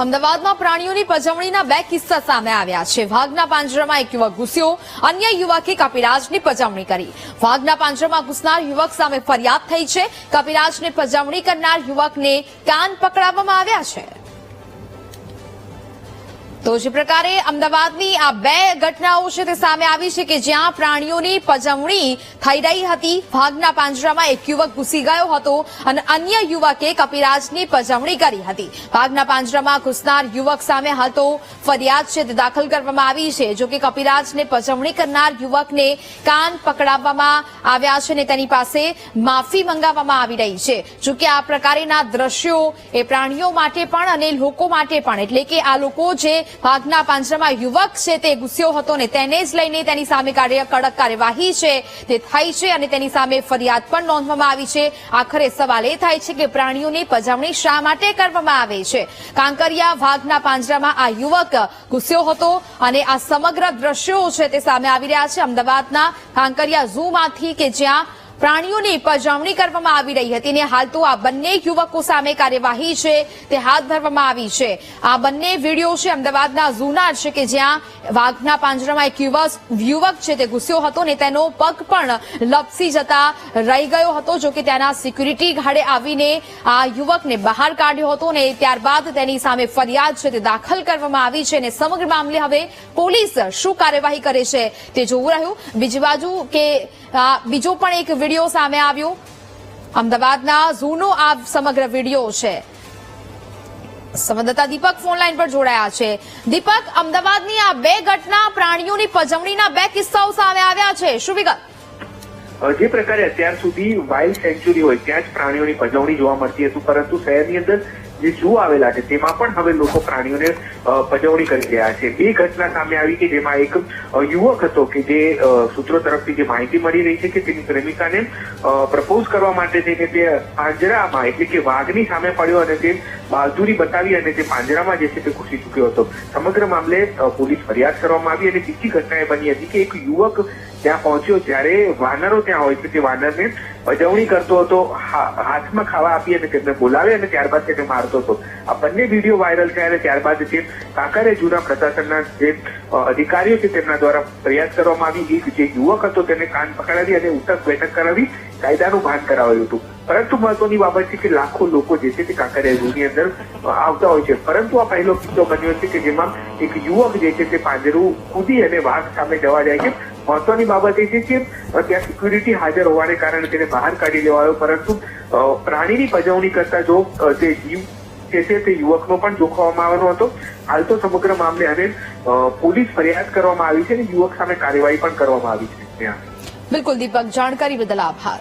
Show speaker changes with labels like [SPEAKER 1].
[SPEAKER 1] અમદાવાદમાં પ્રાણીઓની પજવણીના 2 કિસ્સા સામે આવ્યા છે। વાઘના પાંજરામાં એક યુવક ઘૂસ્યો, અન્ય યુવકે કપિરાજની પજવણી કરી। વાઘના પાંજરામાં ઘૂસનાર યુવક સામે ફરિયાદ થઈ છે। કપિરાજની પજવણી કરનાર યુવકને કાન પકડાવવામાં આવ્યા છે। તો જે પ્રકારે અમદાવાદની આ 2 ઘટનાઓ છે તે સામે આવી છે કે જ્યાં પ્રાણીઓની પજવણી થઈ રહી હતી। વાઘના પાંજરામાં એક યુવક ઘૂસી ગયો હતો અને અન્ય યુવકે કપિરાજની પજવણી કરી હતી। વાઘના પાંજરામાં ઘૂસનાર યુવક સામે હાલ તો ફરિયાદ છે તે દાખલ કરવામાં આવી છે। જો કે કપિરાજને પજવણી કરનાર યુવકને કાન પકડાવવામાં આવ્યા છે અને તેની પાસે માફી મંગાવવામાં આવી રહી છે। જો કે આ પ્રકારના દ્રશ્યો એ પ્રાણીઓ માટે પણ અને લોકો માટે પણ, એટલે કે આ લોકો જે વાઘના પાંજરામાં યુવક છે તે ઘૂસ્યો હતો ને તેને જ લઈને તેની સામે કડક કાર્યવાહી છે તે થઈ છે અને તેની સામે ફરિયાદ પણ નોંધવામાં આવી છે। આખરે સવાલ એ થાય છે કે પ્રાણીઓની પજવણી શા માટે કરવામાં આવે છે? કાંકરિયા વાઘના પાંજરામાં આ યુવક ઘૂસ્યો હતો અને આ સમગ્ર દ્રશ્યો છે તે સામે આવી રહ્યા છે અમદાવાદના કાંકરિયા ઝૂમાંથી કે જ્યાં પ્રાણીઓની પજવણી કરવામાં આવી રહી હતી અને હાલ તો આ બંને યુવકો સામે કાર્યવાહી છે તે હાથ ધરવામાં આવી છે। આ બંને વિડીયો છે અમદાવાદના ઝૂના છે કે જ્યાં વાઘના પાંજરામાં એક યુવક છે તે ઘૂસ્યો હતો અને તેનો પગ પણ લપસી જતા રહી ગયો હતો। જો કે ત્યાંના સિક્યુરિટી ગાર્ડે આવીને આ યુવકને બહાર કાઢ્યો હતો અને ત્યારબાદ તેની સામે ફરિયાદ છે તે દાખલ કરવામાં આવી છે અને સમગ્ર મામલે હવે પોલીસ શું કાર્યવાહી કરે છે તે જોવું રહ્યું। બીજી બાજુ કે બીજો પણ એક વિડીયો સામે આવ્યો અમદાવાદના ઝૂનો આ સમગ્ર વિડીયો છે। સંવાદદાતા દીપક ફોનલાઈન પર જોડાયા છે। દીપક, અમદાવાદની આ 2 ઘટના પ્રાણીઓની પજવણીના 2 કિસ્સાઓ સામે આવ્યા છે, શું વિગત?
[SPEAKER 2] જે પ્રકારે અત્યાર સુધી વાઇલ્ડ સેન્ચ્યુરી હોય ત્યાં જ પ્રાણીઓની પજવણી જોવા મળતી હતી, પરંતુ શહેરની અંદર જે ઝૂ આવેલા છે તેમાં પણ હવે લોકો પ્રાણીઓને પજવણી કરી રહ્યા છે। 2 ઘટના સામે આવી કે જેમાં એક યુવક હતો કે જે સૂત્રો તરફથી જે માહિતી મળી રહી છે કે તેની પ્રેમિકાને પ્રપોઝ કરવા માટે થઈને તે પાંજરામાં એટલે કે વાઘની સામે પડ્યો અને તે બહાદુરી બતાવી અને તે પાંજરામાં જે છે તે ઘૂસી ચૂક્યો હતો। સમગ્ર મામલે પોલીસ ફરિયાદ કરવામાં આવી અને બીજી ઘટના એ બની હતી કે એક યુવક ત્યાં પહોંચ્યો જ્યારે વાનરો ત્યાં હોય છે તે વાનરને પજવણી કરતો હતો, હાથમાં ખાવા આપી અને તેમને બોલાવે અને ત્યારબાદ તેને મારતો હતો। આ બંને વિડીયો વાયરલ થયા અને ત્યારબાદ જે કાંકરિયા ઝૂના પ્રશાસનના જે અધિકારીઓ છે તેમના દ્વારા ફરિયાદ કરવામાં આવી। એક જે યુવક હતો તેને કાન પકડાવી અને ઉઠક બેઠક કરાવી કાયદાનું ભાન કરાવ્યું હતું। પરંતુ મહત્વની બાબત છે કે લાખો લોકો જે છે તે કાંકરિયા ઝૂની અંદર આવતા હોય છે, પરંતુ આ પહેલો કિસ્સો બન્યો છે કે જેમાં એક યુવક જે છે તે પાંજરું કૂદી અને વાઘ સામે જવા જાય છે। મહત્વની બાબત એ છે કે ત્યાં સિક્યુરિટી હાજર હોવાને કારણે તેને બહાર કાઢી લેવાયો, પરંતુ પ્રાણીની પજવણી કરતા જો તે જીવ જે છે તે યુવકનો પણ જોખવામાં આવવાનો હતો। હાલ તો સમગ્ર મામલે અને પોલીસ ફરિયાદ કરવામાં આવી છે અને યુવક સામે કાર્યવાહી પણ કરવામાં આવી છે।
[SPEAKER 1] બિલકુલ દીપક, જાણકારી બદલ આભાર।